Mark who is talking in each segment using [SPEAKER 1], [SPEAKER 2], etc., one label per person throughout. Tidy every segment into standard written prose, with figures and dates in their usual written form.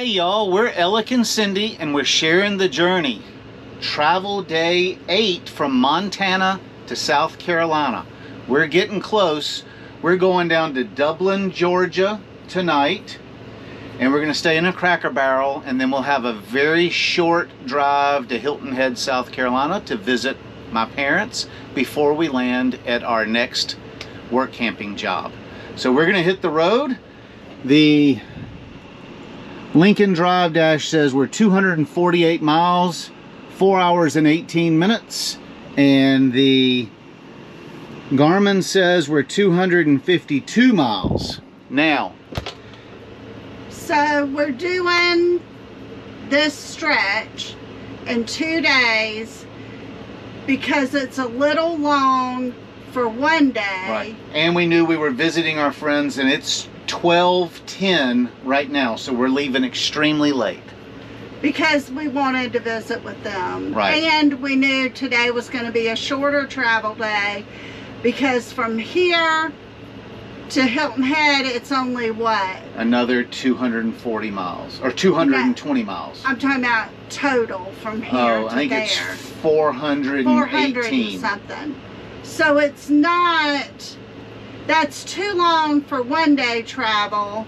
[SPEAKER 1] Hey y'all, we're Alec and Cindy and we're sharing the journey. Travel day 8 from Montana to South Carolina. We're getting close. We're going down to Dublin, Georgia tonight, and we're going to stay in a Cracker Barrel, and then we'll have a very short drive to Hilton Head, South Carolina to visit my parents before we land at our next work camping job. So we're going to hit the road. The Lincoln Drive Dash says we're 248 miles, 4 hours and 18 minutes, and the Garmin says we're 252 miles. Now,
[SPEAKER 2] so we're doing this stretch in 2 days because it's a little long for one day.
[SPEAKER 1] right, and we knew we were visiting our friends, and it's 12:10 right now, so we're leaving extremely late.
[SPEAKER 2] Because we wanted to visit with them.
[SPEAKER 1] Right.
[SPEAKER 2] And we knew today was going to be a shorter travel day because from here to Hilton Head, it's only what?
[SPEAKER 1] Another 240 miles, or 220 miles.
[SPEAKER 2] I'm talking about total from here to
[SPEAKER 1] I think
[SPEAKER 2] there.
[SPEAKER 1] it's 418.
[SPEAKER 2] 400 and something. So it's not, that's too long for one day travel.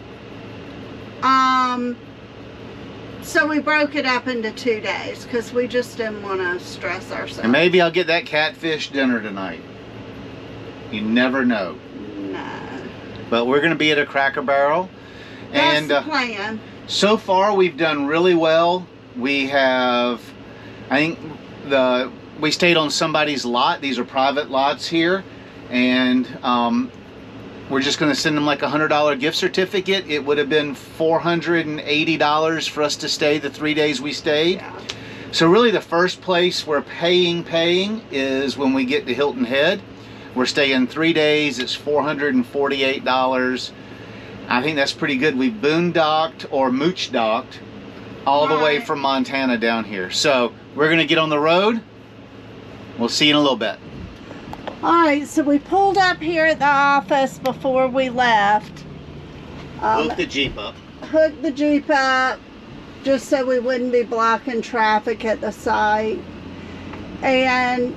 [SPEAKER 2] So we broke it up into 2 days because we just didn't want to stress ourselves.
[SPEAKER 1] And maybe I'll get that catfish dinner tonight. You never know.
[SPEAKER 2] No.
[SPEAKER 1] But we're going to be at a Cracker Barrel.
[SPEAKER 2] That's
[SPEAKER 1] And
[SPEAKER 2] the plan.
[SPEAKER 1] so far we've done really well. We have, I think we stayed on somebody's lot. These are private lots here. And we're just going to send them like a $100 gift certificate. It would have been $480 for us to stay the 3 days we stayed.
[SPEAKER 2] Yeah.
[SPEAKER 1] So really the first place we're paying is when we get to Hilton Head. We're staying 3 days. It's $448. I think that's pretty good. We boondocked or mooch docked all the way from Montana down here. So we're going to get on the road. We'll see you in a little bit.
[SPEAKER 2] Alright, so we pulled up here at the office before we left.
[SPEAKER 1] Hook the Jeep up.
[SPEAKER 2] Hooked the Jeep up just so we wouldn't be blocking traffic at the site. And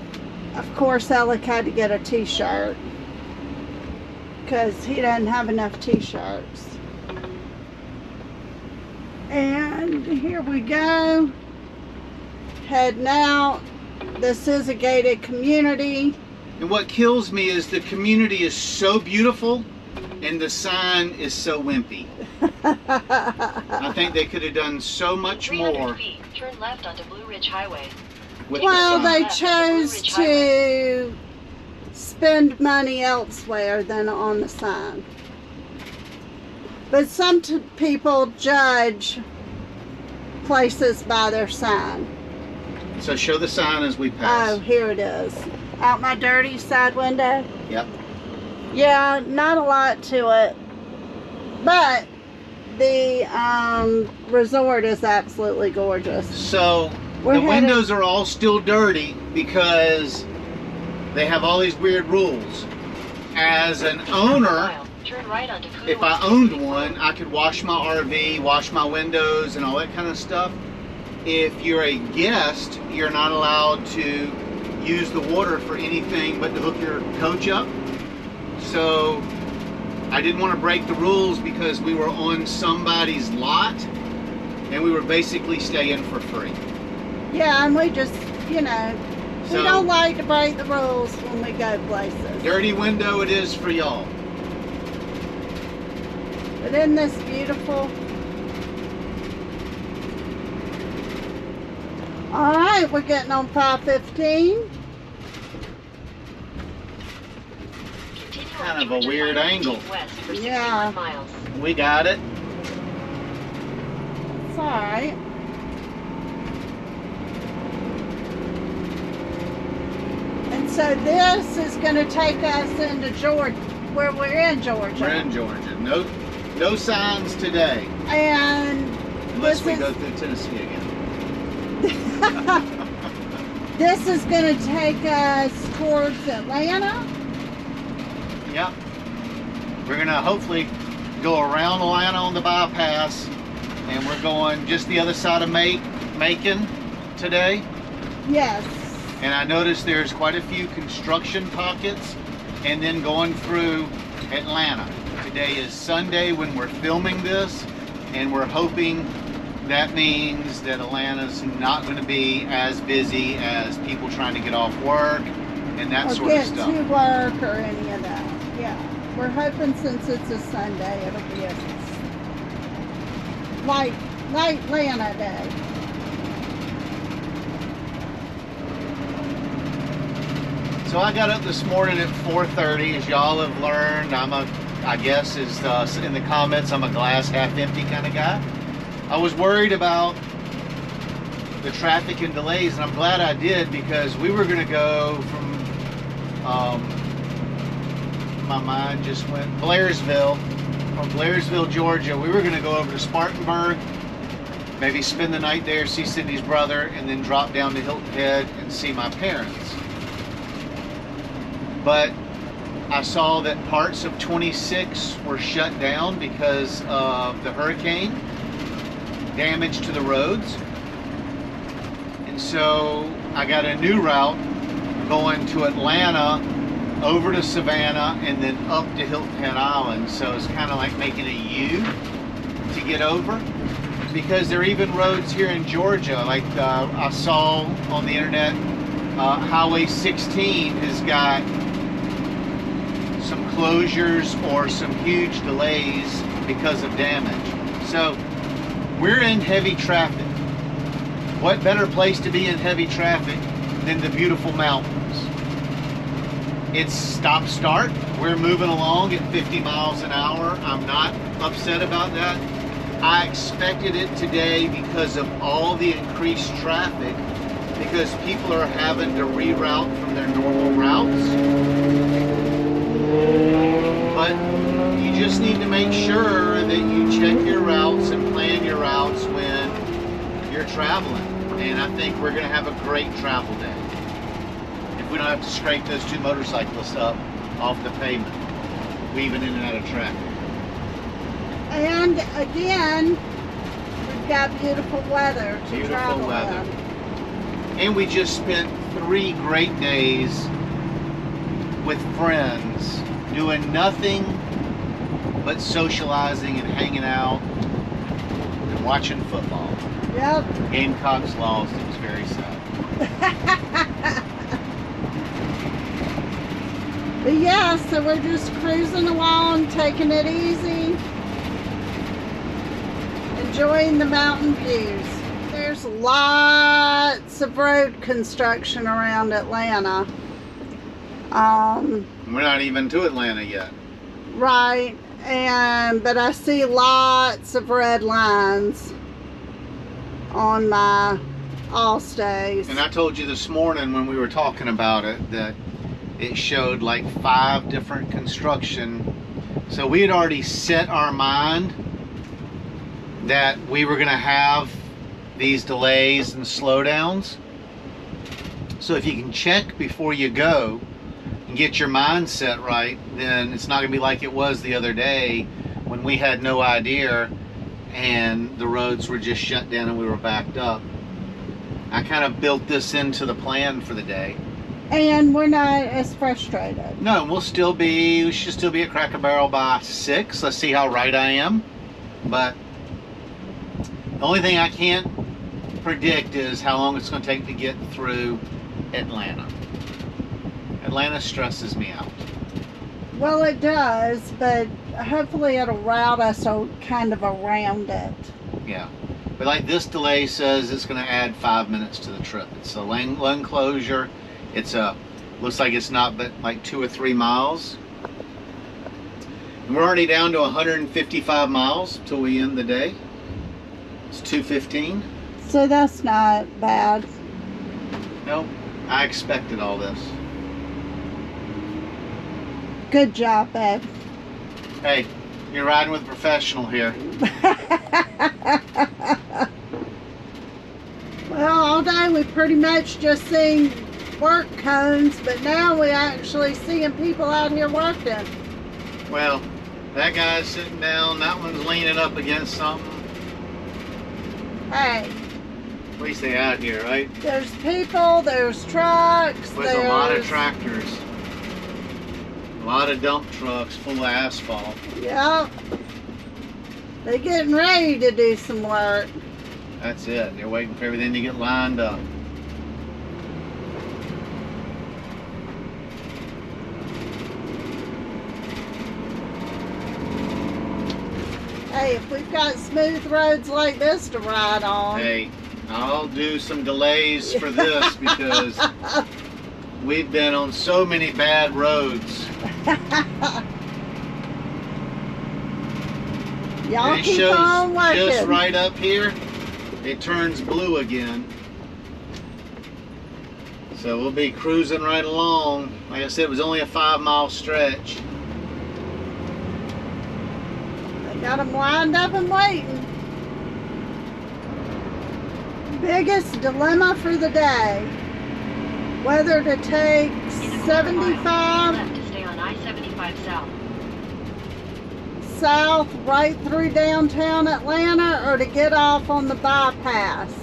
[SPEAKER 2] of course Alec had to get a t-shirt because he doesn't have enough t-shirts. And here we go, heading out. This is a gated community.
[SPEAKER 1] And what kills me is the community is so beautiful and the sign is so wimpy. I think they could have done so much more.
[SPEAKER 3] Feet, turn left onto Blue Ridge Highway.
[SPEAKER 2] Well, they chose to spend money elsewhere than on the sign. But some people judge places by their sign.
[SPEAKER 1] So show the sign as we pass.
[SPEAKER 2] Oh, here it is. Out my dirty side window.
[SPEAKER 1] Yep.
[SPEAKER 2] Yeah, not a lot to it. But the resort is absolutely gorgeous.
[SPEAKER 1] So the windows are all still dirty because they have all these weird rules. As an owner, if I owned one, I could wash my RV, wash my windows and all that kind of stuff. If you're a guest, you're not allowed to use the water for anything but to hook your coach up. So I didn't want to break the rules because we were on somebody's lot and we were basically staying for free.
[SPEAKER 2] Yeah, and we just, you know, we don't like to break the rules when we go places.
[SPEAKER 1] Dirty window it is for y'all.
[SPEAKER 2] But isn't this beautiful? Alright, we're getting on 515.
[SPEAKER 1] Kind of a weird angle.
[SPEAKER 2] Yeah.
[SPEAKER 1] We got it.
[SPEAKER 2] It's alright. And so this is going to take us into Georgia, where we're in Georgia.
[SPEAKER 1] We're in Georgia. No signs today.
[SPEAKER 2] And
[SPEAKER 1] unless we go through Tennessee again.
[SPEAKER 2] This is going to take us towards Atlanta.
[SPEAKER 1] Yep. We're going to hopefully go around Atlanta on the bypass and we're going just the other side of Macon today.
[SPEAKER 2] Yes.
[SPEAKER 1] And I noticed there's quite a few construction pockets, and then going through Atlanta. Today is Sunday when we're filming this, and we're hoping that means that Atlanta's not going to be as busy as people trying to get off work and that
[SPEAKER 2] Or
[SPEAKER 1] sort of
[SPEAKER 2] get
[SPEAKER 1] stuff.
[SPEAKER 2] to work or any of that. Yeah. We're hoping since it's a Sunday, it'll be a light Atlanta day.
[SPEAKER 1] So I got up this morning at 4:30, as y'all have learned. I guess is in the comments, I'm a glass half empty kind of guy. I was worried about the traffic and delays, and I'm glad I did, because we were going to go from, my mind just went, Blairsville. From Blairsville, Georgia, we were going to go over to Spartanburg, maybe spend the night there, see Cindy's brother, and then drop down to Hilton Head and see my parents. But I saw that parts of 26 were shut down because of the hurricane, damage to the roads. And so I got a new route going to Atlanta, over to Savannah, and then up to Hilton Head Island. So it's kind of like making a U to get over, because there are even roads here in Georgia, like I saw on the internet, Highway 16 has got some closures or some huge delays because of damage. So we're in heavy traffic. What better place to be in heavy traffic than the beautiful mountains? It's stop-start. We're moving along at 50 miles an hour. I'm not upset about that. I expected it today because of all the increased traffic, because people are having to reroute from their normal routes. But you just need to make sure that you check your routes and plan your routes when you're traveling. And I think we're going to have a great travel day if we don't have to scrape those two motorcyclists up off the pavement, weaving in and out of traffic.
[SPEAKER 2] And again, we've got beautiful weather to
[SPEAKER 1] Beautiful
[SPEAKER 2] travel
[SPEAKER 1] weather.
[SPEAKER 2] in.
[SPEAKER 1] And we just spent 3 great days with friends doing nothing but socializing and hanging out and watching football.
[SPEAKER 2] Yep.
[SPEAKER 1] Gamecocks lost. It was very sad.
[SPEAKER 2] But yeah, so we're just cruising along, taking it easy, enjoying the mountain views. There's lots of road construction around Atlanta.
[SPEAKER 1] We're not even to Atlanta yet.
[SPEAKER 2] Right, but I see lots of red lines on my Allstays.
[SPEAKER 1] And I told you this morning when we were talking about it that it showed like 5 different construction. So we had already set our mind that we were going to have these delays and slowdowns. So if you can check before you go and get your mindset right, then it's not going to be like it was the other day when we had no idea and the roads were just shut down and we were backed up. I kind of built this into the plan for the day.
[SPEAKER 2] And we're not as frustrated.
[SPEAKER 1] No, we should still be at Cracker Barrel by 6. Let's see how right I am. But the only thing I can't predict is how long it's going to take to get through Atlanta. Atlanta stresses me out.
[SPEAKER 2] Well, it does, but hopefully it'll route us kind of around it.
[SPEAKER 1] Yeah. But like this delay says it's going to add 5 minutes to the trip. It's a lane closure. It's looks like it's not but like 2 or 3 miles. And we're already down to 155 miles till we end the day. It's 2:15.
[SPEAKER 2] So that's not bad.
[SPEAKER 1] Nope. I expected all this.
[SPEAKER 2] Good job, babe.
[SPEAKER 1] Hey, you're riding with a professional here.
[SPEAKER 2] Well, all day we pretty much just seen work cones, but now we actually seeing people out here working.
[SPEAKER 1] Well, that guy's sitting down, that one's leaning up against something.
[SPEAKER 2] Hey,
[SPEAKER 1] At least they out here, right?
[SPEAKER 2] there's people, there's trucks,
[SPEAKER 1] There's a lot of tractors. A lot of dump trucks full of asphalt.
[SPEAKER 2] Yep. They're getting ready to do some work.
[SPEAKER 1] That's it. They're waiting for everything to get lined up.
[SPEAKER 2] Hey, if we've got smooth roads like this to ride on.
[SPEAKER 1] Hey, I'll do some delays for this because we've been on so many bad roads.
[SPEAKER 2] Y'all
[SPEAKER 1] It
[SPEAKER 2] keep
[SPEAKER 1] shows
[SPEAKER 2] on working.
[SPEAKER 1] just right up here, it turns blue again. So we'll be cruising right along. Like I said, it was only a 5-mile stretch.
[SPEAKER 2] They got them lined up and waiting. Biggest dilemma for the day. Whether to take
[SPEAKER 3] In a quarter mile,
[SPEAKER 2] 75
[SPEAKER 3] left to stay on I-75 South.
[SPEAKER 2] south right through downtown Atlanta or to get off on the bypass.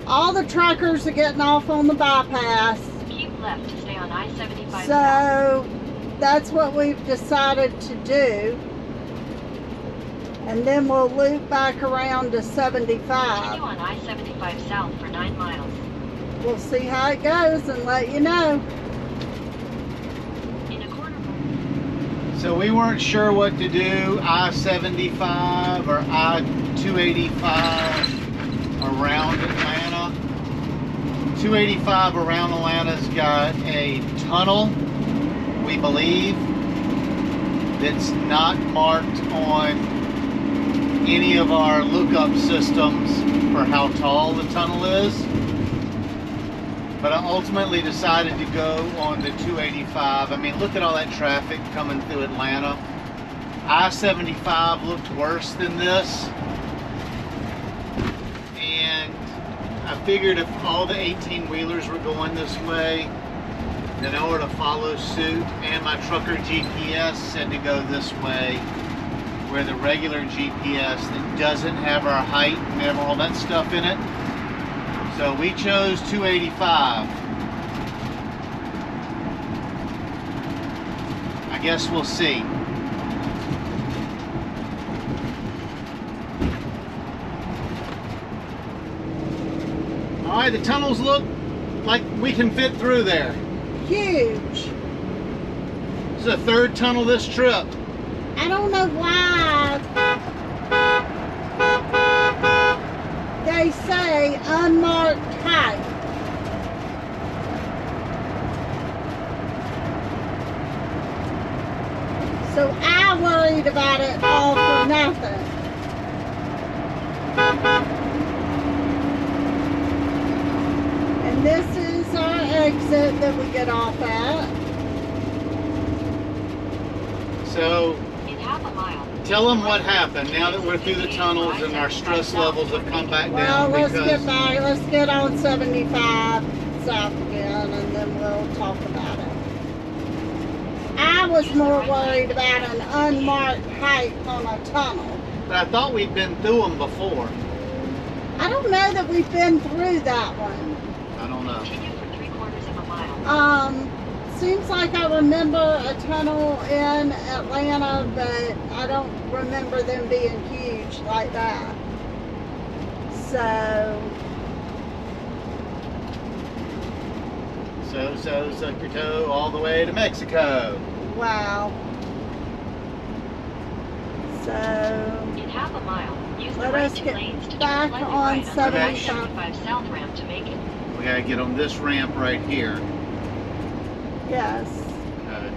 [SPEAKER 2] All the truckers are getting off on the bypass.
[SPEAKER 3] Keep left to stay on I-75 South.
[SPEAKER 2] So that's what we've decided to do. And then we'll loop back around to
[SPEAKER 3] Continue
[SPEAKER 2] 75.
[SPEAKER 3] on I-75 South for 9 miles.
[SPEAKER 2] We'll see how it goes and let you know.
[SPEAKER 3] In a quarter mile.
[SPEAKER 1] So we weren't sure what to do, I-75 or I-285 around Atlanta. 285 around Atlanta's got a tunnel, we believe, that's not marked on any of our lookup systems for how tall the tunnel is. But I ultimately decided to go on the 285. I mean, look at all that traffic coming through Atlanta. I-75 looked worse than this. And I figured if all the 18-wheelers were going this way, then I were to follow suit. And my trucker GPS said to go this way, where the regular GPS that doesn't have our height and have all that stuff in it. So we chose 285. I guess we'll see. All right, the tunnels look like we can fit through there.
[SPEAKER 2] Huge.
[SPEAKER 1] This is the third tunnel this trip.
[SPEAKER 2] I don't know why they say unmarked height. So I worried about it all for nothing. And this is our exit that we get off at.
[SPEAKER 1] So
[SPEAKER 3] In half a mile.
[SPEAKER 1] tell them what happened now that we're through the tunnels and our stress levels have come back
[SPEAKER 2] Well,
[SPEAKER 1] down.
[SPEAKER 2] let's
[SPEAKER 1] Because
[SPEAKER 2] get back. Let's get on 75 south again, and then we'll talk about it. I was more worried about an unmarked height on a tunnel.
[SPEAKER 1] But I thought we'd been through them before.
[SPEAKER 2] I don't know that we've been through that one.
[SPEAKER 1] I don't know.
[SPEAKER 3] Continue for 3/4 of a mile.
[SPEAKER 2] Seems like I remember a tunnel in Atlanta, but I don't remember them being huge like that. So,
[SPEAKER 1] Suck your toe all the way to Mexico.
[SPEAKER 2] wow. So,
[SPEAKER 3] In half a mile, use the
[SPEAKER 2] Let
[SPEAKER 3] right
[SPEAKER 2] us
[SPEAKER 3] two
[SPEAKER 2] get
[SPEAKER 3] lanes to
[SPEAKER 2] back
[SPEAKER 3] turn slightly
[SPEAKER 2] on
[SPEAKER 3] right on the
[SPEAKER 2] 75.
[SPEAKER 3] I-75 South ramp to make it.
[SPEAKER 1] We gotta get on this ramp right here.
[SPEAKER 2] yes.
[SPEAKER 1] Okay.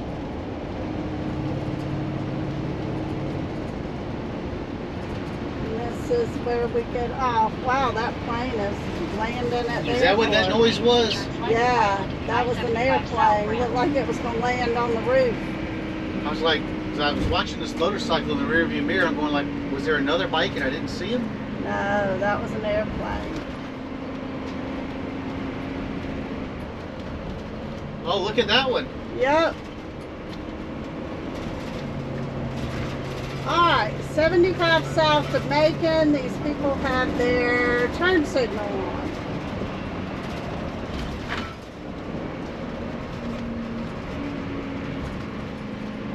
[SPEAKER 2] And this is where we get off. Wow, that plane is landing at the
[SPEAKER 1] Is that what that
[SPEAKER 2] airport.
[SPEAKER 1] noise was?
[SPEAKER 3] Turn slightly right
[SPEAKER 2] Yeah,
[SPEAKER 3] onto
[SPEAKER 2] that was an
[SPEAKER 3] I-75 South
[SPEAKER 2] airplane.
[SPEAKER 3] ramp.
[SPEAKER 2] Looked like it was going to land on the roof.
[SPEAKER 1] I was like, 'cause I was watching this motorcycle in the rearview mirror. I'm going like, was there another bike and I didn't see him?
[SPEAKER 2] No, that was an airplane.
[SPEAKER 1] Oh, look at that one.
[SPEAKER 2] Yep. Alright, 75 south of Macon. These people have their turn signal on.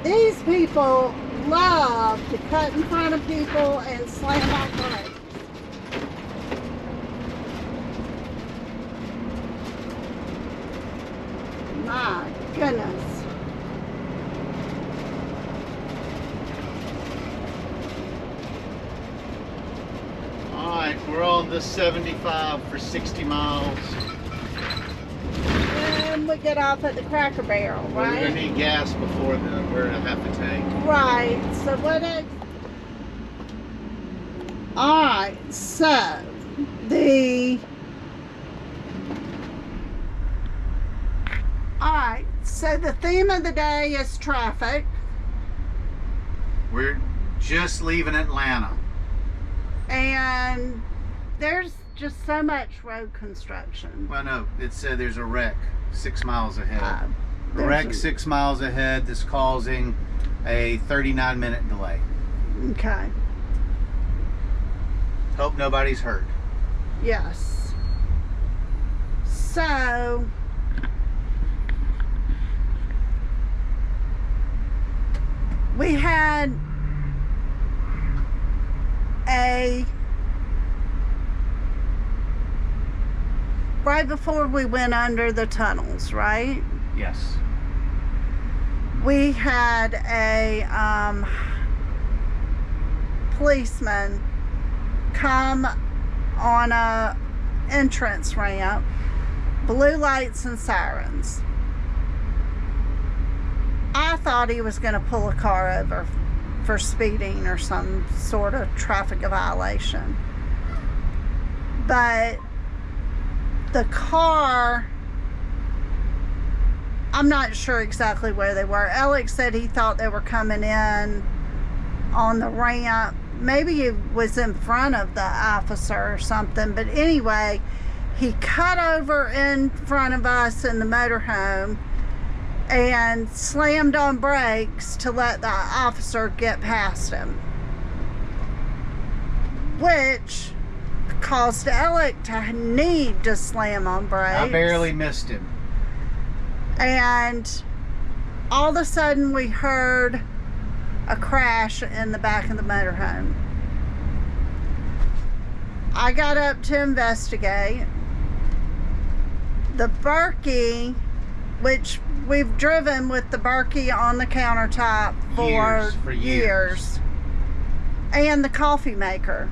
[SPEAKER 2] These people love to cut in front of people and slam on brakes. My goodness.
[SPEAKER 1] Alright, we're on the 75 for 60 miles.
[SPEAKER 2] And we get off at the Cracker Barrel,
[SPEAKER 1] We're
[SPEAKER 2] right?
[SPEAKER 1] gonna need gas before we're at half a tank.
[SPEAKER 2] Right, so what is... Alright, so the theme of the day is traffic.
[SPEAKER 1] We're just leaving Atlanta.
[SPEAKER 2] And there's just so much road construction.
[SPEAKER 1] Well, no, it said there's a wreck 6 miles ahead. A
[SPEAKER 2] There's
[SPEAKER 1] wreck 6 miles ahead that's causing a 39-minute delay.
[SPEAKER 2] Okay,
[SPEAKER 1] Hope nobody's hurt.
[SPEAKER 2] yes. So, we had right before we went under the tunnels, right?
[SPEAKER 1] Yes.
[SPEAKER 2] We had a policeman come on a entrance ramp, blue lights and sirens. I thought he was going to pull a car over for speeding or some sort of traffic violation. But the car, I'm not sure exactly where they were. Alex said he thought they were coming in on the ramp. Maybe he was in front of the officer or something. But anyway, he cut over in front of us in the motorhome and slammed on brakes to let the officer get past him, which caused Alec to need to slam on brakes.
[SPEAKER 1] I barely missed him.
[SPEAKER 2] And all of a sudden we heard a crash in the back of the motorhome. I got up to investigate. The Berkey, which we've driven with the Berkey on the countertop for years. And the coffee maker.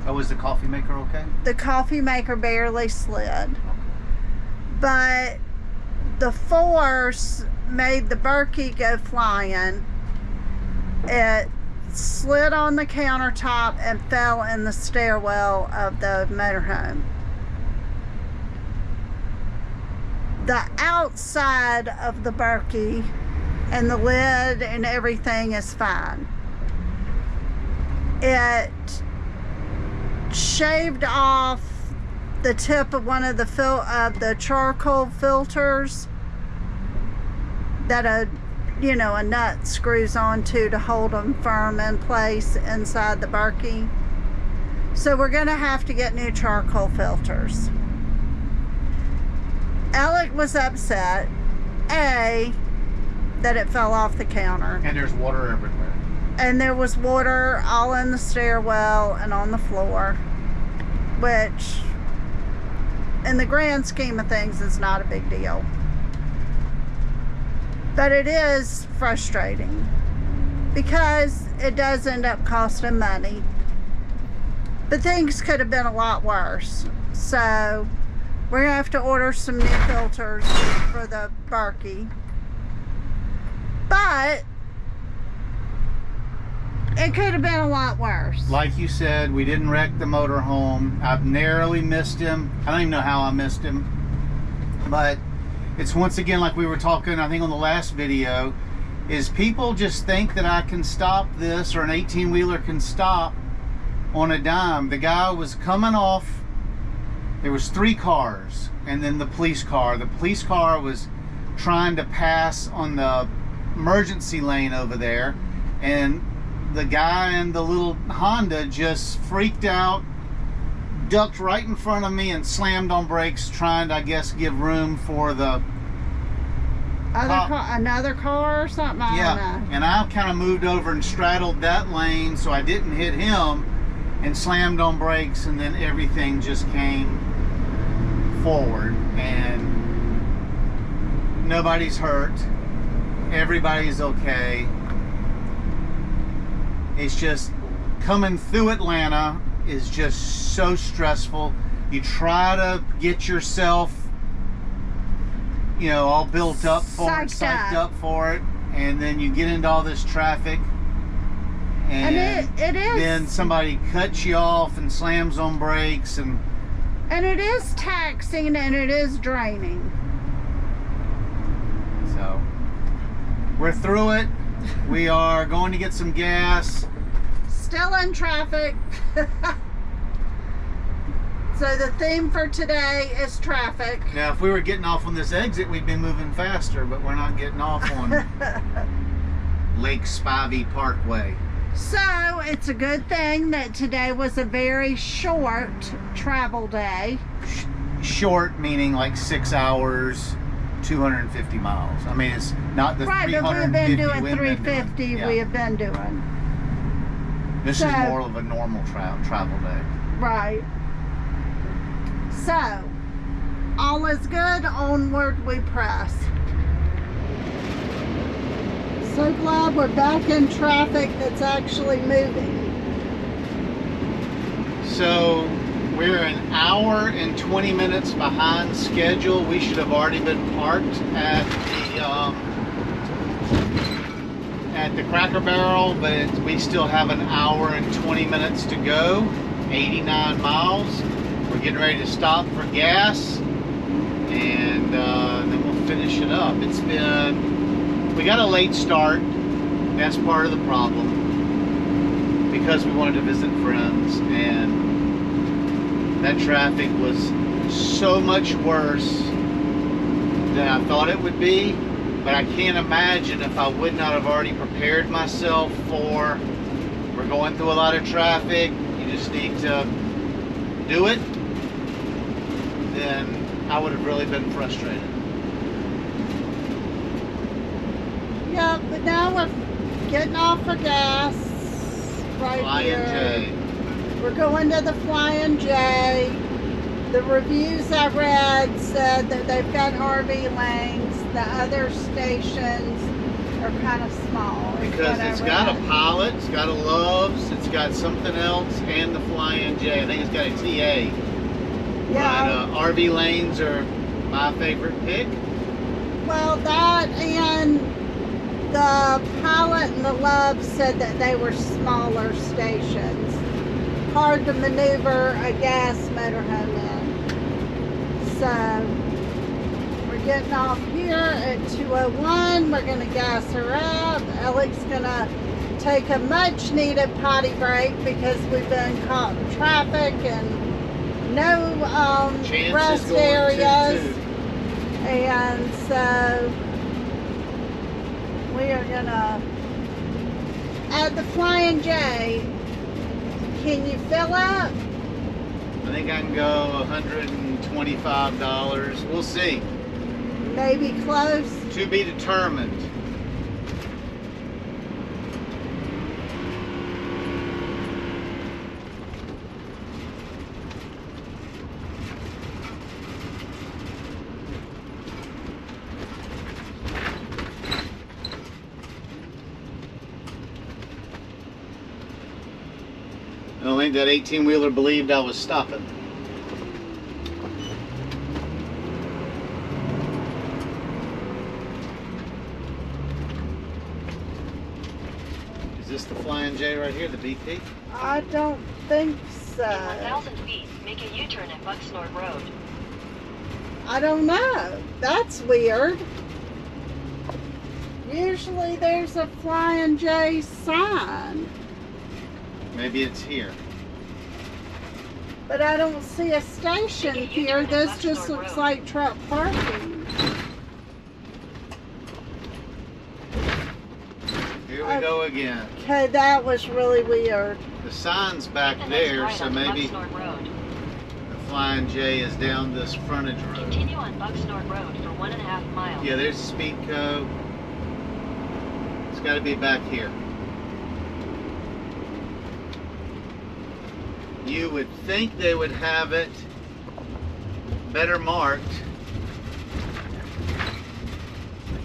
[SPEAKER 1] Oh, was the coffee maker okay?
[SPEAKER 2] The coffee maker barely slid. But the force made the Berkey go flying. It slid on the countertop and fell in the stairwell of the motorhome. The outside of the Berkey and the lid and everything is fine. It shaved off the tip of one of the charcoal filters that a nut screws onto to hold them firm in place inside the Berkey. So we're gonna have to get new charcoal filters. Alec was upset, A, that it fell off the counter.
[SPEAKER 1] And there's water everywhere.
[SPEAKER 2] And there was water all in the stairwell and on the floor, which in the grand scheme of things is not a big deal. But it is frustrating because it does end up costing money. But things could have been a lot worse. So we're gonna have to order some new filters for the Berkey. But it could have been a lot worse.
[SPEAKER 1] Like you said, we didn't wreck the motorhome. I've narrowly missed him. I don't even know how I missed him. But it's once again like we were talking, I think on the last video, is people just think that I can stop this or an 18-wheeler can stop on a dime. The guy was coming off. There was 3 cars and then the police car. The police car was trying to pass on the emergency lane over there. and the guy in the little Honda just freaked out, ducked right in front of me and slammed on brakes, trying to, I guess, give room for the
[SPEAKER 2] another car or something. I don't know.
[SPEAKER 1] And I kind of moved over and straddled that lane so I didn't hit him, and slammed on brakes, and then everything just came forward, and nobody's hurt, everybody's okay. It's just coming through Atlanta is just so stressful. You try to get yourself, you know, all built up for it, psyched up for it, and then you get into all this traffic, and
[SPEAKER 2] it is.
[SPEAKER 1] Then somebody cuts you off and slams on brakes, and
[SPEAKER 2] it is taxing and it is draining.
[SPEAKER 1] So we're through it. We are going to get some gas.
[SPEAKER 2] Still in traffic. So the theme for today is traffic.
[SPEAKER 1] Now, if we were getting off on this exit, we'd be moving faster, but we're not getting off on Lake Spivey Parkway.
[SPEAKER 2] So it's a good thing that today was a very short travel day.
[SPEAKER 1] Short meaning like 6 hours, 250 miles. I mean, it's not the 350
[SPEAKER 2] but we've been doing
[SPEAKER 1] we've
[SPEAKER 2] 350.
[SPEAKER 1] Been doing. Yeah.
[SPEAKER 2] We have been doing.
[SPEAKER 1] This is more of a normal travel day.
[SPEAKER 2] Right. So, all is good. Onward we press. So glad we're back in traffic that's actually moving.
[SPEAKER 1] So we're an hour and 20 minutes behind schedule. We should have already been parked at the Cracker Barrel, but we still have an hour and 20 minutes to go. 89 miles. We're getting ready to stop for gas, and then we'll finish it up. We got a late start. That's part of the problem, because we wanted to visit friends, and that traffic was so much worse than I thought it would be. But I can't imagine if I would not have already prepared myself for, we're going through a lot of traffic, you just need to do it, then I would have really been frustrated.
[SPEAKER 2] Yeah, but now we're getting off for gas right
[SPEAKER 1] Flying J.
[SPEAKER 2] We're going to the Flying J. The reviews I read said that they've got RV lanes. The other stations are kind of small.
[SPEAKER 1] Because it's got a Pilot, it's got a Love's, it's got something else, and the Flying J. I think it's got a TA.
[SPEAKER 2] Yeah.
[SPEAKER 1] But RV lanes are my favorite pick.
[SPEAKER 2] Well, that and the Pilot and the Love said that they were smaller stations. Hard to maneuver a gas motorhome in. So, we're getting off here at 2:01. We're going to gas her up. Ellie's going to take a much needed potty break because we've been caught in traffic and no rest areas. And so, we are going to, at the Flying J, can you fill up?
[SPEAKER 1] I think I can go $125. We'll see.
[SPEAKER 2] Maybe close.
[SPEAKER 1] To be determined. I don't think that 18-wheeler believed I was stopping. Is this the Flying J right here, the BP?
[SPEAKER 2] I don't think so.
[SPEAKER 3] In 1,000 feet, make a U-turn at Bucksnort Road.
[SPEAKER 2] I don't know. That's weird. Usually there's a Flying J sign.
[SPEAKER 1] Maybe it's here.
[SPEAKER 2] But I don't see a station here. This just looks like truck parking.
[SPEAKER 1] Here we we go again.
[SPEAKER 2] Okay, that was really weird.
[SPEAKER 1] The sign's back
[SPEAKER 3] Take the next
[SPEAKER 1] there,
[SPEAKER 3] right
[SPEAKER 1] so
[SPEAKER 3] onto
[SPEAKER 1] maybe
[SPEAKER 3] Bucksnord Road.
[SPEAKER 1] the Flying J is down this frontage road.
[SPEAKER 3] Continue on Bucksnord Road for 1.5 miles.
[SPEAKER 1] Yeah, there's speed code. It's got to be back here. You would think they would have it better marked.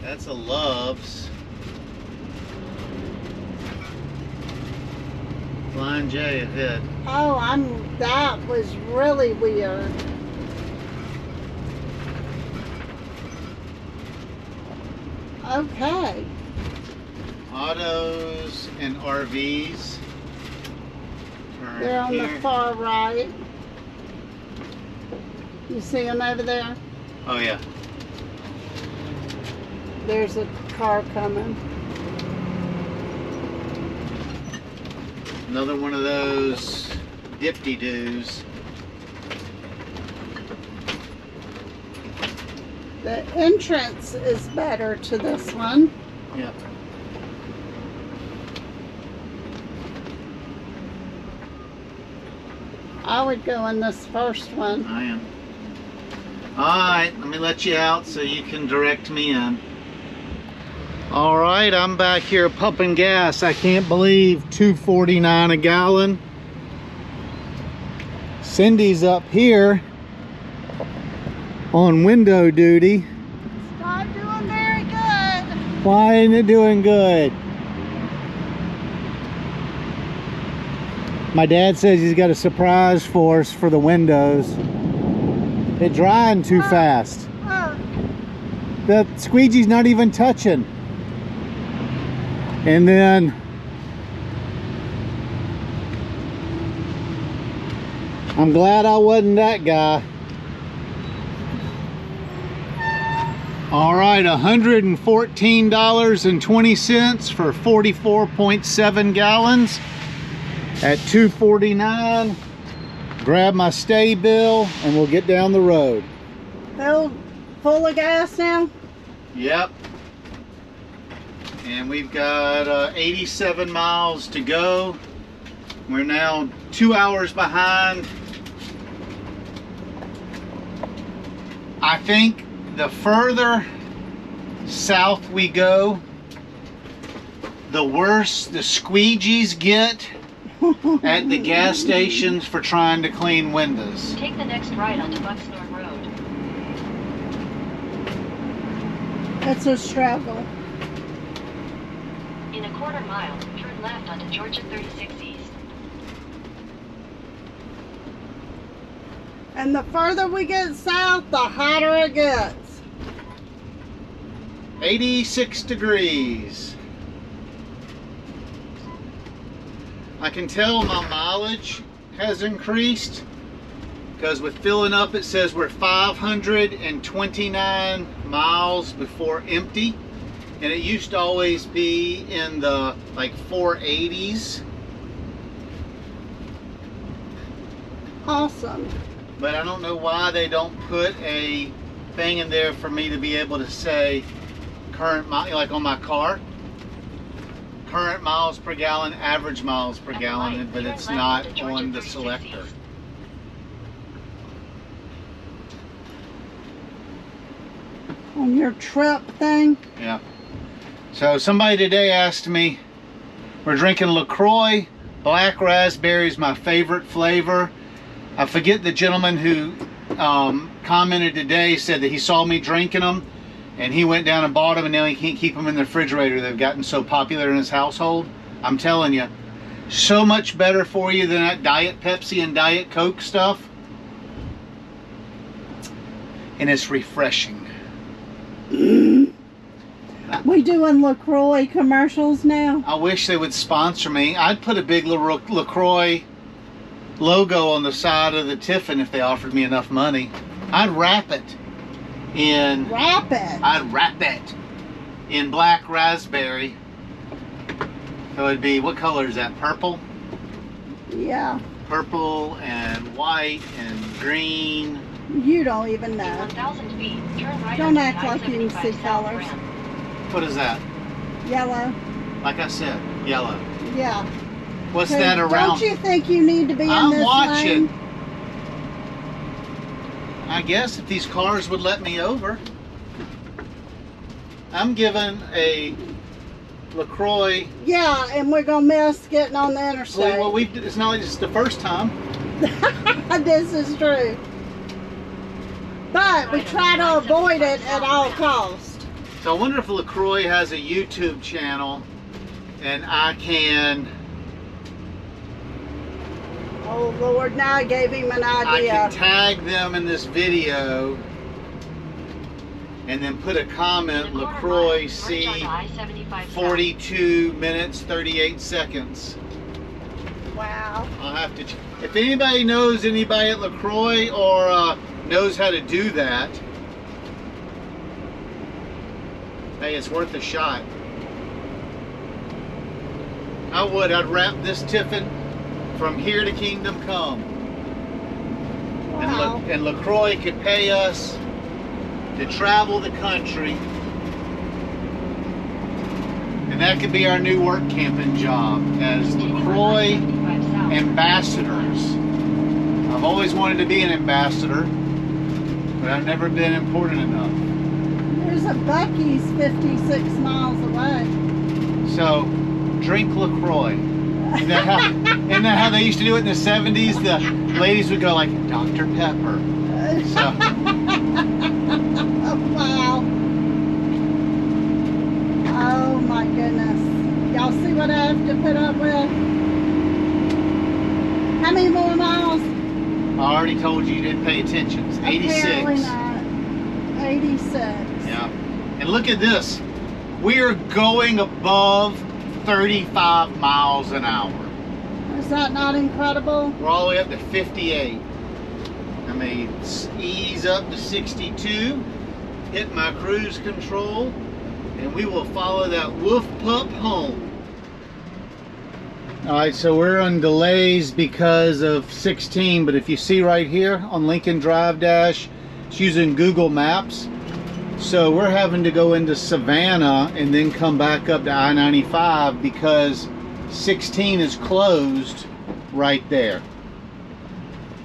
[SPEAKER 1] That's a Love's. Flying J ahead.
[SPEAKER 2] Oh, that was really weird. Okay.
[SPEAKER 1] Autos and RVs. Turn
[SPEAKER 2] They're on the
[SPEAKER 1] here.
[SPEAKER 2] far right. You see them over there?
[SPEAKER 1] Oh yeah.
[SPEAKER 2] There's a car coming.
[SPEAKER 1] Another one of those dip-de-doos.
[SPEAKER 2] The entrance is better to this one.
[SPEAKER 1] Yep.
[SPEAKER 2] I would go in this first one.
[SPEAKER 1] I am. Alright, let me let you out so you can direct me in. Alright, I'm back here pumping gas. I can't believe $2.49 a gallon. Cindy's up here on window duty.
[SPEAKER 2] It's not doing very good.
[SPEAKER 1] Why ain't it doing good? My dad says he's got a surprise for us for the windows. It's drying too fast.
[SPEAKER 2] Oh,
[SPEAKER 1] The squeegee's not even touching. And then I'm glad I wasn't that guy. All right, $114.20 for 44.7 gallons at $2.49. Grab my stay bill and we'll get down the road.
[SPEAKER 2] filled full of gas now?
[SPEAKER 1] Yep. And we've got 87 miles to go. We're now 2 hours behind. I think the further south we go, the worse the squeegees get at the gas stations for trying to clean windows.
[SPEAKER 3] Take the next right onto Bucksnord Road.
[SPEAKER 2] It's a struggle.
[SPEAKER 3] In a quarter mile, turn left onto Georgia 36 East.
[SPEAKER 2] And the further we get south, the hotter it gets.
[SPEAKER 1] 86 degrees. I can tell my mileage has increased because with filling up it says we're 529 miles before empty, and it used to always be in the like 480s.
[SPEAKER 2] Awesome.
[SPEAKER 1] But I don't know why they don't put a thing in there for me to be able to say current mile, like on my car, current miles per gallon, average miles per
[SPEAKER 3] At the
[SPEAKER 1] gallon,
[SPEAKER 3] light,
[SPEAKER 1] but
[SPEAKER 3] turn
[SPEAKER 1] it's
[SPEAKER 3] left
[SPEAKER 1] not
[SPEAKER 3] onto Georgia
[SPEAKER 1] on the
[SPEAKER 3] 36
[SPEAKER 1] selector.
[SPEAKER 3] East.
[SPEAKER 2] On your trip thing?
[SPEAKER 1] Yeah. So somebody today asked me, we're drinking LaCroix, black raspberry is my favorite flavor. I forget the gentleman who commented today, said that he saw me drinking them and he went down and bought them and now he can't keep them in the refrigerator. They've gotten so popular in his household. I'm telling you, so much better for you than that Diet Pepsi and Diet Coke stuff. And it's refreshing.
[SPEAKER 2] We doing LaCroix commercials now?
[SPEAKER 1] I wish they would sponsor me. I'd put a big LaCroix logo on the side of the Tiffin if they offered me enough money. I'd wrap it in.
[SPEAKER 2] Wrap it.
[SPEAKER 1] I'd wrap it in black raspberry. So it'd be, what color is that? Purple?
[SPEAKER 2] Yeah.
[SPEAKER 1] Purple and white and green.
[SPEAKER 2] You don't even
[SPEAKER 3] In
[SPEAKER 2] know.
[SPEAKER 3] 1,000 feet, turn right
[SPEAKER 2] Don't
[SPEAKER 3] onto
[SPEAKER 2] act like you can
[SPEAKER 3] I-75
[SPEAKER 2] see
[SPEAKER 3] South
[SPEAKER 2] colors.
[SPEAKER 3] Grand.
[SPEAKER 1] What is that?
[SPEAKER 2] Yellow.
[SPEAKER 1] Like I said, yellow.
[SPEAKER 2] Yeah.
[SPEAKER 1] What's
[SPEAKER 2] 'Cause
[SPEAKER 1] that around?
[SPEAKER 2] Don't you think you need to be in
[SPEAKER 1] I'm
[SPEAKER 2] this
[SPEAKER 1] watching.
[SPEAKER 2] lane?
[SPEAKER 1] I guess if these cars would let me over. I'm giving a LaCroix.
[SPEAKER 2] Yeah, and we're gonna miss getting on the interstate.
[SPEAKER 1] Well, it's not like it's the first time.
[SPEAKER 2] This is true. But we try to avoid it at all costs.
[SPEAKER 1] So I wonder if LaCroix has a YouTube channel and I can
[SPEAKER 2] Oh Lord, now I gave him an
[SPEAKER 1] I
[SPEAKER 2] idea.
[SPEAKER 1] can tag them in this video and then put a comment,
[SPEAKER 3] In a quarter
[SPEAKER 1] LaCroix
[SPEAKER 3] mile, merge
[SPEAKER 1] C
[SPEAKER 3] onto I-75 south.
[SPEAKER 1] 42 minutes 38 seconds.
[SPEAKER 2] Wow.
[SPEAKER 1] I'll have to. If anybody knows anybody at LaCroix or knows how to do that, hey, it's worth a shot. I would. I'd wrap this Tiffin from here to Kingdom Come,
[SPEAKER 2] Wow.
[SPEAKER 1] and LaCroix could pay us to travel the country, and that could be our new work camping job as LaCroix ambassadors. I've always wanted to be an ambassador, but I've never been important enough.
[SPEAKER 2] There's a Buc-ee's 56 miles away.
[SPEAKER 1] So, drink LaCroix. Isn't that how they used to do it in the 70s? The ladies would go like, Dr. Pepper. So,
[SPEAKER 2] Wow. Oh my goodness. Y'all see what I have to put up with? How many more miles?
[SPEAKER 1] I already told you didn't pay attention. It's 86.
[SPEAKER 2] Apparently not. 86.
[SPEAKER 1] Yeah. And look at this. We are going above 35 miles an hour.
[SPEAKER 2] Is that not incredible?
[SPEAKER 1] We're all the way up to 58. I may ease up to 62, hit my cruise control, and we will follow that wolf pup home. All right, so we're on delays because of 16, but if you see right here on Lincoln Drive Dash, it's using Google Maps. So we're having to go into Savannah and then come back up to I-95 because 16 is closed right there.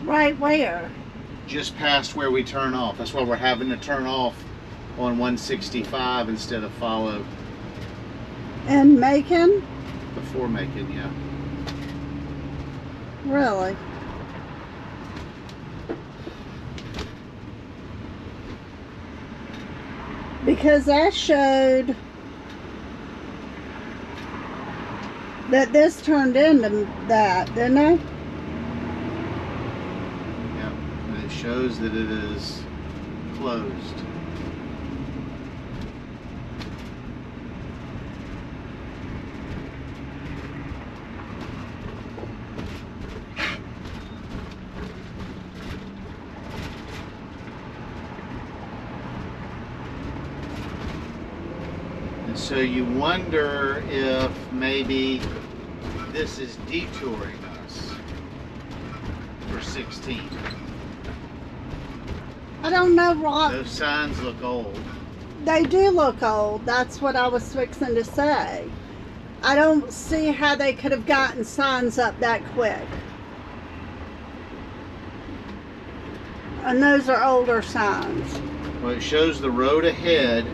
[SPEAKER 2] Right where?
[SPEAKER 1] Just past where we turn off. That's why we're having to turn off on 165 instead of follow
[SPEAKER 2] In Macon?
[SPEAKER 1] before Macon, yeah.
[SPEAKER 2] Really? Because that showed that this turned into that, didn't it?
[SPEAKER 1] Yeah, and it shows that it is closed. So you wonder if maybe this is detouring us for 16.
[SPEAKER 2] I don't know, Rob.
[SPEAKER 1] Those signs look old.
[SPEAKER 2] They do look old. That's what I was fixing to say. I don't see how they could have gotten signs up that quick. And those are older signs.
[SPEAKER 1] Well, it shows the road ahead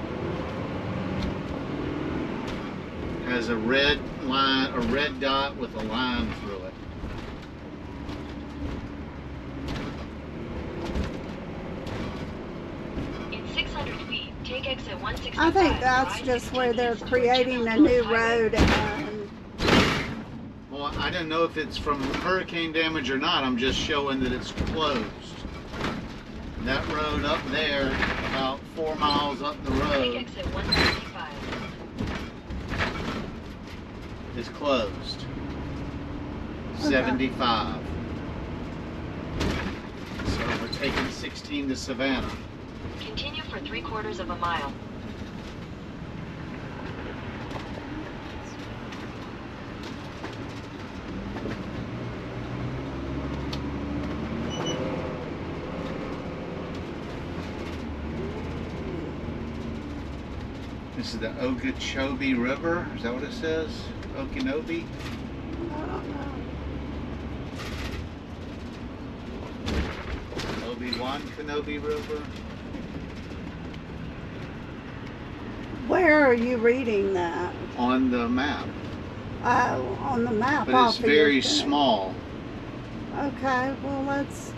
[SPEAKER 1] has a red line, a red dot with a line through it.
[SPEAKER 3] In 600 feet, take exit 165.
[SPEAKER 2] I think that's just where they're creating a new road. And
[SPEAKER 1] Well, I don't know if it's from hurricane damage or not. I'm just showing that it's closed. That road up there, about 4 miles up the
[SPEAKER 3] Take
[SPEAKER 1] road,
[SPEAKER 3] exit 165.
[SPEAKER 1] is closed. 75. So we're taking 16 to Savannah.
[SPEAKER 3] Continue for 3/4 of a mile.
[SPEAKER 1] This is the Okeechobee River. Is that what it says? Okinobe?
[SPEAKER 2] I don't know.
[SPEAKER 1] Obi-Wan Kenobi River.
[SPEAKER 2] Where are you reading that?
[SPEAKER 1] On the map.
[SPEAKER 2] Oh, on the map.
[SPEAKER 1] But
[SPEAKER 2] off
[SPEAKER 1] it's
[SPEAKER 2] of your
[SPEAKER 1] very
[SPEAKER 2] thing.
[SPEAKER 1] small.
[SPEAKER 2] Okay, well let's.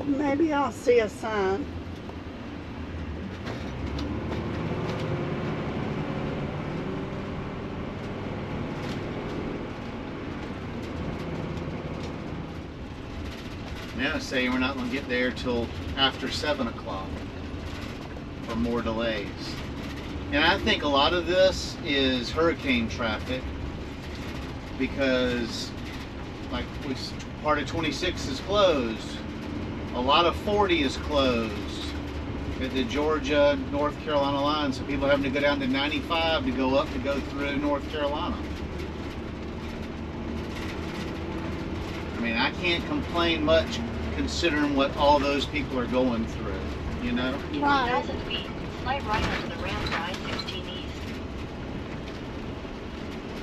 [SPEAKER 2] Maybe I'll see a sign.
[SPEAKER 1] Yeah, say we're not going to get there till after 7 o'clock for more delays. And I think a lot of this is hurricane traffic because like part of 26 is closed. A lot of 40 is closed at the Georgia, North Carolina line. So people having to go down to 95 to go up to go through North Carolina. I mean, I can't complain much considering what all those people are going through, you know?
[SPEAKER 3] In
[SPEAKER 2] Right.
[SPEAKER 3] 1,000 feet, slide right onto the ramp to I-16 East.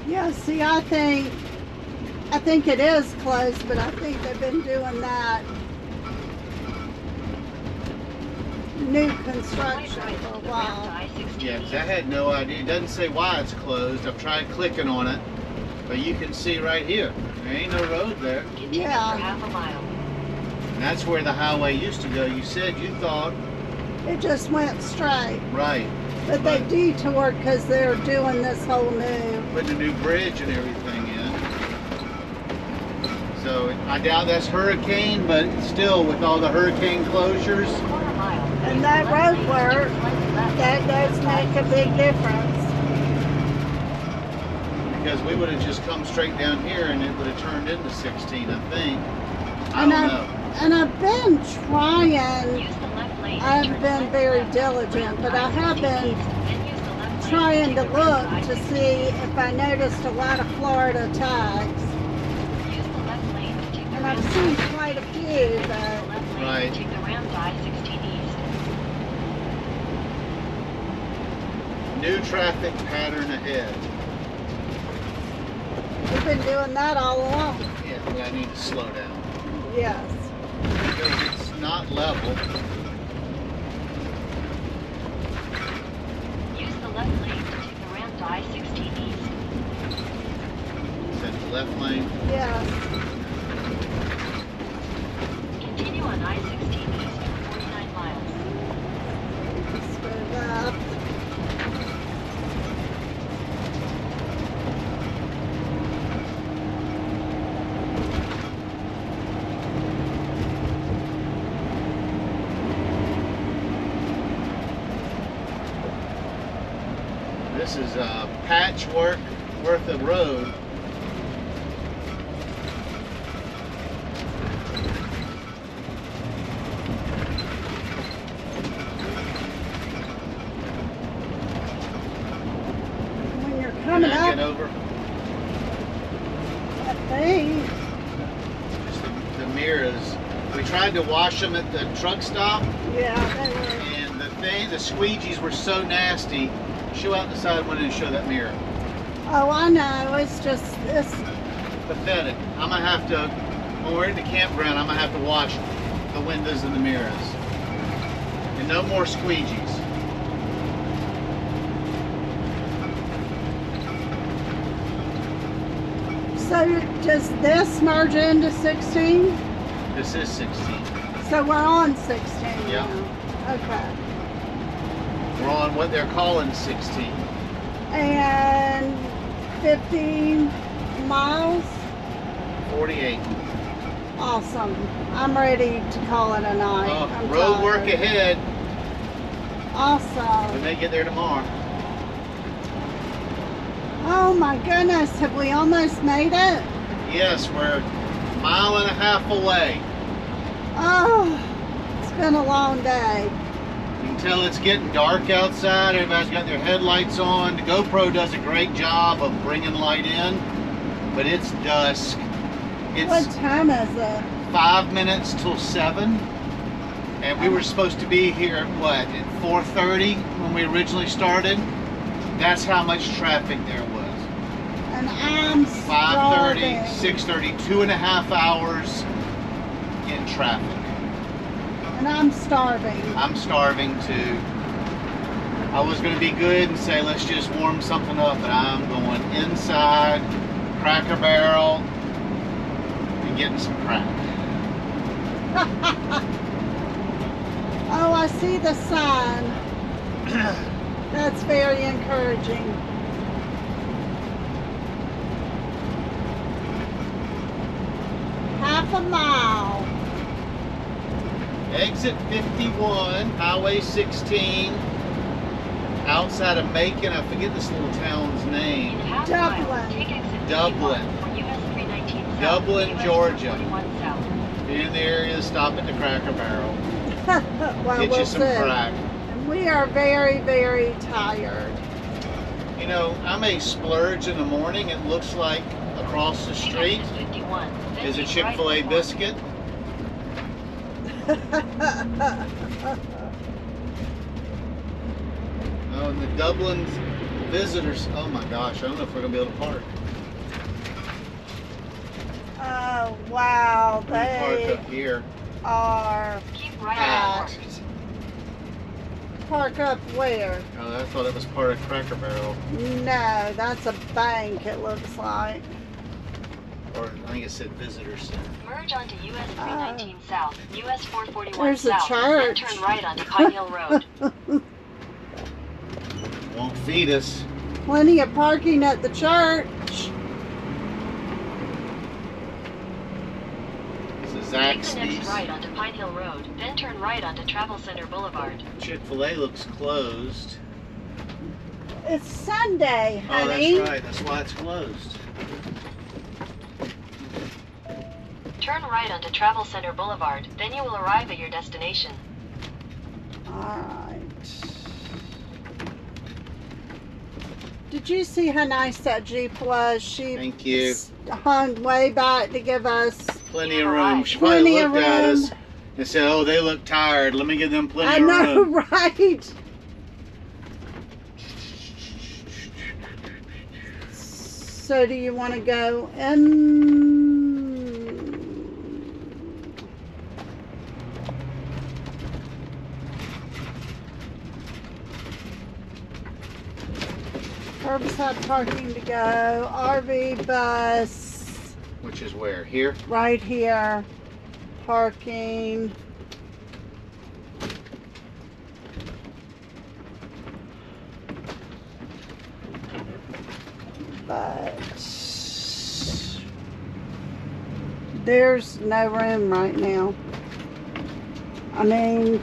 [SPEAKER 2] Yeah, see, I think it is closed, but I think they've been doing that new
[SPEAKER 3] Slide
[SPEAKER 2] construction
[SPEAKER 3] right
[SPEAKER 2] for a
[SPEAKER 3] onto the ramp to
[SPEAKER 2] while.
[SPEAKER 3] I-16
[SPEAKER 1] Yeah, 'cause
[SPEAKER 3] East.
[SPEAKER 1] I had no idea. It doesn't say why it's closed. I've tried clicking on it, but you can see right here. There ain't no road there.
[SPEAKER 3] Continue
[SPEAKER 2] Yeah.
[SPEAKER 3] for half a mile.
[SPEAKER 1] And that's where the highway used to go. You said you thought,
[SPEAKER 2] It just went straight,
[SPEAKER 1] right,
[SPEAKER 2] but they detoured because they're doing this whole new.
[SPEAKER 1] putting a new bridge and everything in. So I doubt that's hurricane, but still with all the hurricane closures,
[SPEAKER 3] Quarter mile.
[SPEAKER 2] And that
[SPEAKER 3] Left
[SPEAKER 2] road
[SPEAKER 3] lane,
[SPEAKER 2] work,
[SPEAKER 3] slightly left.
[SPEAKER 2] that does make a big difference.
[SPEAKER 1] because we would have just come straight down here and it would have turned into 16, I think. I
[SPEAKER 2] And
[SPEAKER 1] don't know.
[SPEAKER 2] And I've been trying.
[SPEAKER 3] Use the left lane.
[SPEAKER 2] I've
[SPEAKER 3] Turn
[SPEAKER 2] been
[SPEAKER 3] slightly
[SPEAKER 2] very
[SPEAKER 3] left.
[SPEAKER 2] diligent, but I have
[SPEAKER 3] I-16
[SPEAKER 2] been
[SPEAKER 3] East, then use the left lane
[SPEAKER 2] trying to
[SPEAKER 3] take the ramp
[SPEAKER 2] look to
[SPEAKER 3] I-16.
[SPEAKER 2] see if I noticed a lot of Florida tags.
[SPEAKER 3] Use the left lane to take the
[SPEAKER 2] And
[SPEAKER 3] ramp
[SPEAKER 2] I've
[SPEAKER 3] to
[SPEAKER 2] seen
[SPEAKER 3] I-16.
[SPEAKER 2] quite a few,
[SPEAKER 3] Use the
[SPEAKER 2] but
[SPEAKER 3] left lane
[SPEAKER 1] Right.
[SPEAKER 3] to take the ramp to I-16 East.
[SPEAKER 1] New traffic pattern ahead.
[SPEAKER 2] we've been doing that all along.
[SPEAKER 1] Yeah, I need to slow down.
[SPEAKER 2] Yes.
[SPEAKER 1] Because it's not level.
[SPEAKER 3] Use the left lane to take the ramp to I-16 East.
[SPEAKER 1] Is that the left lane?
[SPEAKER 2] Yes.
[SPEAKER 3] Continue on I-16 East for 49 miles.
[SPEAKER 2] Let's go left.
[SPEAKER 1] This is a patchwork worth of road.
[SPEAKER 2] When you're
[SPEAKER 1] Can
[SPEAKER 2] coming
[SPEAKER 1] I get
[SPEAKER 2] up,
[SPEAKER 1] over?
[SPEAKER 2] I think.
[SPEAKER 1] Just the mirrors. We tried to wash them at the truck stop,
[SPEAKER 2] Yeah, they were.
[SPEAKER 1] and the squeegees were so nasty. Show out the side window and show that mirror.
[SPEAKER 2] Oh, I know. It's just this.
[SPEAKER 1] Pathetic. I'm gonna have to, when we're at the campground, I'm gonna have to wash the windows and the mirrors. And no more squeegees.
[SPEAKER 2] So does this merge into 16?
[SPEAKER 1] This is 16.
[SPEAKER 2] So we're on 16
[SPEAKER 1] Yeah.
[SPEAKER 2] now. Okay.
[SPEAKER 1] We're on what they're calling 16.
[SPEAKER 2] And 15 miles?
[SPEAKER 1] 48.
[SPEAKER 2] Awesome. I'm ready to call it a night. I'm
[SPEAKER 1] Road work
[SPEAKER 2] tired.
[SPEAKER 1] ahead. We
[SPEAKER 2] Awesome.
[SPEAKER 1] may get there tomorrow.
[SPEAKER 2] Oh my goodness, have we almost made it?
[SPEAKER 1] Yes, we're a mile and a half away.
[SPEAKER 2] Oh, it's been a long day.
[SPEAKER 1] You can tell it's getting dark outside. Everybody's got their headlights on. The GoPro does a great job of bringing light in, but it's dusk.
[SPEAKER 2] What
[SPEAKER 1] It's
[SPEAKER 2] time is it?
[SPEAKER 1] 5 minutes till 7. And we were supposed to be here at what, at 4:30 when we originally started? That's how much traffic there was.
[SPEAKER 2] And I'm
[SPEAKER 1] 5:30,
[SPEAKER 2] starving.
[SPEAKER 1] 6:30, 2.5 hours in traffic.
[SPEAKER 2] And I'm starving.
[SPEAKER 1] I'm starving too. I was going to be good and say let's just warm something up, but I'm going inside Cracker Barrel and getting some crack.
[SPEAKER 2] Oh, I see the sign. That's very encouraging. Half a mile.
[SPEAKER 1] Exit 51, Highway 16, outside of Macon. I forget this little town's
[SPEAKER 3] In
[SPEAKER 1] name.
[SPEAKER 3] half
[SPEAKER 2] Dublin.
[SPEAKER 3] mile, take exit 51
[SPEAKER 1] Dublin.
[SPEAKER 3] for US 319 South,
[SPEAKER 1] Dublin,
[SPEAKER 3] US
[SPEAKER 1] Georgia.
[SPEAKER 3] 441 South.
[SPEAKER 1] If you're in the area, stop at the Cracker Barrel.
[SPEAKER 2] Well,
[SPEAKER 1] Get
[SPEAKER 2] we'll
[SPEAKER 1] you some
[SPEAKER 2] see.
[SPEAKER 1] crack.
[SPEAKER 2] And we are very, very tired.
[SPEAKER 1] You know, I may splurge in the morning. It looks like across the
[SPEAKER 3] Take
[SPEAKER 1] street
[SPEAKER 3] exit 51, then
[SPEAKER 1] is a
[SPEAKER 3] keep right
[SPEAKER 1] Chick-fil-A
[SPEAKER 3] before.
[SPEAKER 1] biscuit. Oh, and the Dublin visitors. Oh my gosh, I don't know if we're gonna be able to park.
[SPEAKER 2] Oh, wow.
[SPEAKER 1] We park
[SPEAKER 2] They
[SPEAKER 1] up here.
[SPEAKER 2] are
[SPEAKER 3] Keep right
[SPEAKER 1] Packed.
[SPEAKER 3] before.
[SPEAKER 2] park up where?
[SPEAKER 1] Oh, I thought it was part of Cracker Barrel,
[SPEAKER 2] No, that's a bank, it looks like.
[SPEAKER 1] or I think it said visitor center.
[SPEAKER 3] Merge onto US 319 South, US 441
[SPEAKER 2] There's a
[SPEAKER 3] South, then
[SPEAKER 2] church.
[SPEAKER 3] turn right onto Pine Hill Road.
[SPEAKER 1] Won't feed us.
[SPEAKER 2] Plenty of parking at the church.
[SPEAKER 1] This is
[SPEAKER 3] Take the next
[SPEAKER 1] Zaxby's.
[SPEAKER 3] right onto Pine Hill Road, then turn right onto Travel Center Boulevard.
[SPEAKER 1] Chick-fil-A looks closed.
[SPEAKER 2] It's Sunday,
[SPEAKER 1] Oh,
[SPEAKER 2] honey.
[SPEAKER 1] that's right. That's why it's closed.
[SPEAKER 3] Turn right onto Travel Center Boulevard, then you will arrive at your destination.
[SPEAKER 2] Alright. Did you see how nice that Jeep was? She
[SPEAKER 1] Thank you.
[SPEAKER 2] hung way back to give us.
[SPEAKER 1] Plenty
[SPEAKER 3] You
[SPEAKER 1] of room.
[SPEAKER 3] arrived.
[SPEAKER 1] She probably
[SPEAKER 2] Plenty of
[SPEAKER 1] looked at
[SPEAKER 2] room.
[SPEAKER 1] us and said, "Oh, they look tired. Let me give them plenty
[SPEAKER 2] I
[SPEAKER 1] of
[SPEAKER 2] know,
[SPEAKER 1] room."
[SPEAKER 2] right? So do you want to go in? Curbside parking to go. RV bus
[SPEAKER 1] Which is where? Here?
[SPEAKER 2] right here. Parking. But there's no room right now. I mean,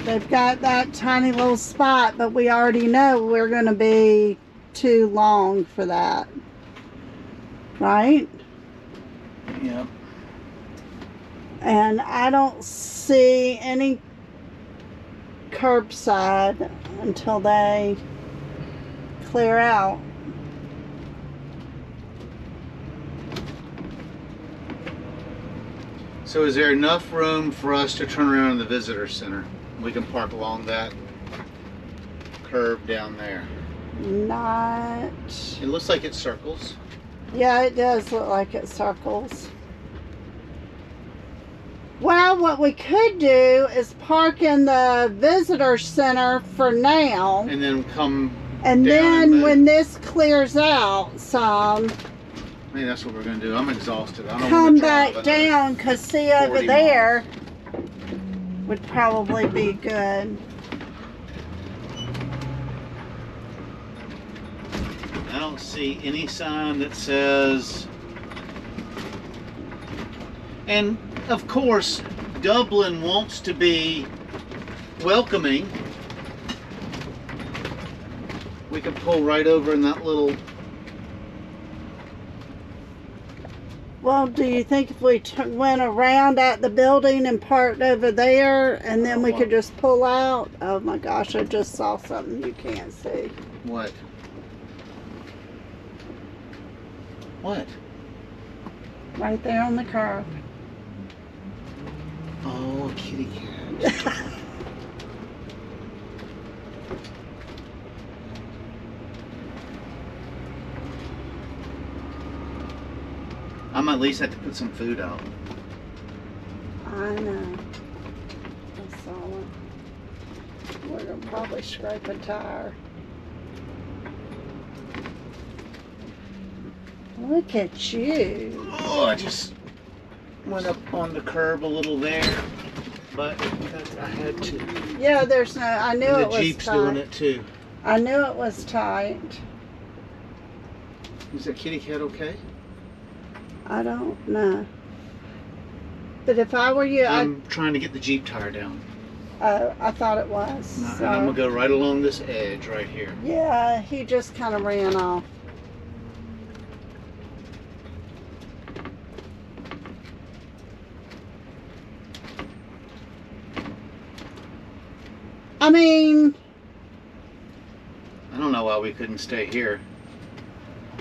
[SPEAKER 2] they've got that tiny little spot, but we already know we're going to be too long for that. Right?
[SPEAKER 1] Yep.
[SPEAKER 2] And I don't see any curbside until they clear out.
[SPEAKER 1] So is there enough room for us to turn around in the visitor center? We can park along that curve down there.
[SPEAKER 2] Not.
[SPEAKER 1] It looks like it circles.
[SPEAKER 2] Yeah, it does look like it circles. Well, what we could do is park in the visitor center for now.
[SPEAKER 1] And then come,
[SPEAKER 2] And
[SPEAKER 1] down
[SPEAKER 2] then
[SPEAKER 1] and move.
[SPEAKER 2] when this clears out some,
[SPEAKER 1] I mean, that's what we're going to do. I'm exhausted. I don't
[SPEAKER 2] come
[SPEAKER 1] want to drive
[SPEAKER 2] back
[SPEAKER 1] another
[SPEAKER 2] down, because see over
[SPEAKER 1] 40
[SPEAKER 2] there would probably be good.
[SPEAKER 1] I don't see any sign that says, and of course Dublin wants to be welcoming. We can pull right over in that little,
[SPEAKER 2] Well, do you think if we went around at the building and parked over there and then we could just pull out? Oh my gosh, I just saw something you can't see.
[SPEAKER 1] what? What?
[SPEAKER 2] Right there on the curb.
[SPEAKER 1] Oh, a kitty cat. I'm at least have to put some food out.
[SPEAKER 2] I know. That's all. We're gonna probably scrape a tire. Look at you.
[SPEAKER 1] Oh, I just went up on the curb a little there, but because I had to.
[SPEAKER 2] Yeah, there's no. I knew
[SPEAKER 1] And
[SPEAKER 2] it
[SPEAKER 1] the
[SPEAKER 2] was
[SPEAKER 1] Jeep's
[SPEAKER 2] tight.
[SPEAKER 1] doing it too.
[SPEAKER 2] I knew it was tight.
[SPEAKER 1] Is that kitty cat okay?
[SPEAKER 2] I don't know. But if I were you,
[SPEAKER 1] I'm trying to get the Jeep tire down.
[SPEAKER 2] I thought it was.
[SPEAKER 1] And
[SPEAKER 2] So,
[SPEAKER 1] I'm gonna go right along this edge right here.
[SPEAKER 2] yeah, he just kind of ran off. I mean,
[SPEAKER 1] I don't know why we couldn't stay here.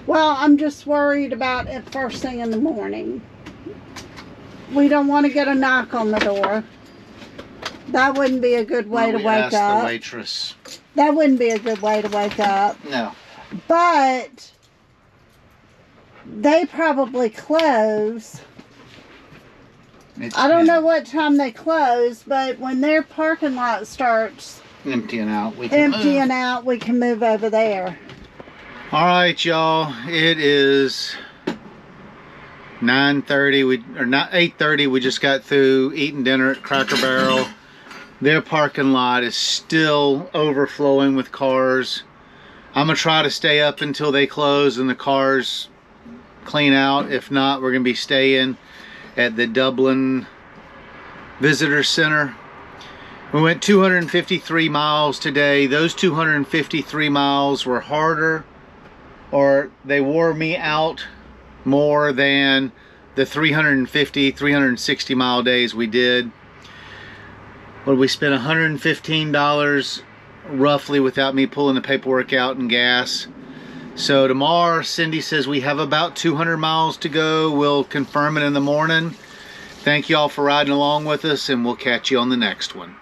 [SPEAKER 2] well, I'm just worried about it first thing in the morning. We don't want to get a knock on the door. That wouldn't be a good way to
[SPEAKER 1] We
[SPEAKER 2] wake
[SPEAKER 1] asked
[SPEAKER 2] up.
[SPEAKER 1] the waitress.
[SPEAKER 2] That wouldn't be a good way to wake up.
[SPEAKER 1] No.
[SPEAKER 2] But they probably close. I don't know what time they close, but when their parking lot starts
[SPEAKER 1] Emptying out. We can
[SPEAKER 2] emptying
[SPEAKER 1] move.
[SPEAKER 2] out, we can move over there.
[SPEAKER 1] All right, y'all. It is 9:30. Or not 8:30. We just got through eating dinner at Cracker Barrel. Their parking lot is still overflowing with cars. I'm gonna try to stay up until they close and the cars clean out. If not, we're gonna be staying at the Dublin Visitor Center. We went 253 miles today. Those 253 miles were harder, or they wore me out more than the 350, 360 mile days we did. But we spent $115 roughly without me pulling the paperwork out and gas. So tomorrow, Cindy says we have about 200 miles to go. We'll confirm it in the morning. Thank you all for riding along with us, and we'll catch you on the next one.